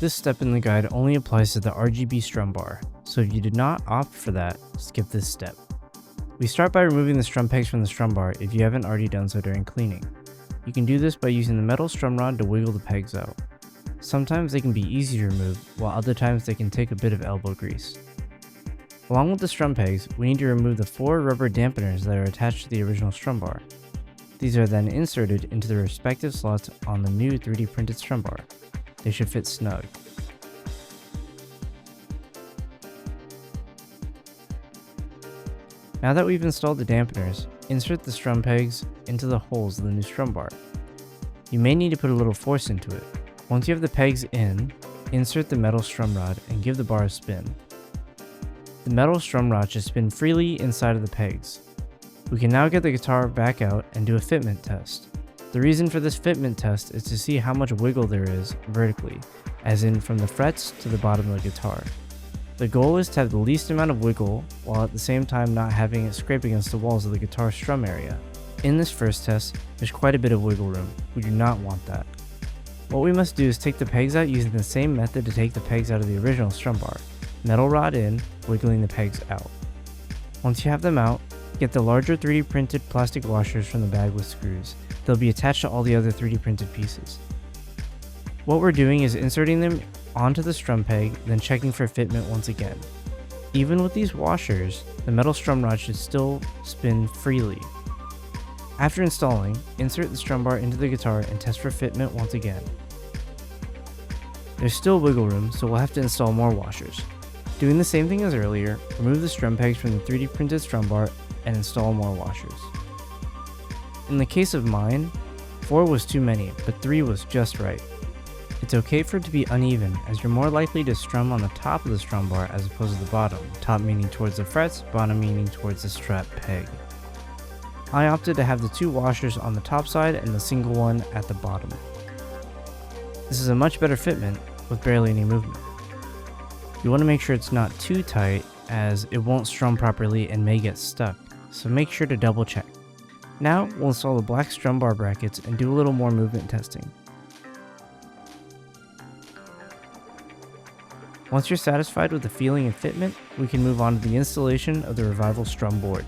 This step in the guide only applies to the RGB strum bar, so if you did not opt for that, skip this step. We start by removing the strum pegs from the strum bar if you haven't already done so during cleaning. You can do this by using the metal strum rod to wiggle the pegs out. Sometimes they can be easy to remove, while other times they can take a bit of elbow grease. Along with the strum pegs, we need to remove the 4 rubber dampeners that are attached to the original strum bar. These are then inserted into the respective slots on the new 3D printed strum bar. They should fit snug. Now that we've installed the dampeners, insert the strum pegs into the holes of the new strum bar. You may need to put a little force into it. Once you have the pegs in, insert the metal strum rod and give the bar a spin. The metal strum rod should spin freely inside of the pegs. We can now get the guitar back out and do a fitment test. The reason for this fitment test is to see how much wiggle there is vertically, as in from the frets to the bottom of the guitar. The goal is to have the least amount of wiggle while at the same time not having it scrape against the walls of the guitar strum area. In this first test, there's quite a bit of wiggle room. We do not want that. What we must do is take the pegs out using the same method to take the pegs out of the original strum bar. Metal rod in, wiggling the pegs out. Once you have them out, get the larger 3D printed plastic washers from the bag with screws. They'll be attached to all the other 3D printed pieces. What we're doing is inserting them onto the strum peg, then checking for fitment once again. Even with these washers, the metal strum rod should still spin freely. After installing, insert the strum bar into the guitar and test for fitment once again. There's still wiggle room, so we'll have to install more washers. Doing the same thing as earlier, remove the strum pegs from the 3D printed strum bar and install more washers. In the case of mine, 4 was too many, but 3 was just right. It's okay for it to be uneven, as you're more likely to strum on the top of the strum bar as opposed to the bottom, top meaning towards the frets, bottom meaning towards the strap peg. I opted to have the 2 washers on the top side and the single one at the bottom. This is a much better fitment with barely any movement. You want to make sure it's not too tight, as it won't strum properly and may get stuck, so make sure to double check. Now we'll install the black strum bar brackets and do a little more movement testing. Once you're satisfied with the feeling and fitment, we can move on to the installation of the Revival strum board.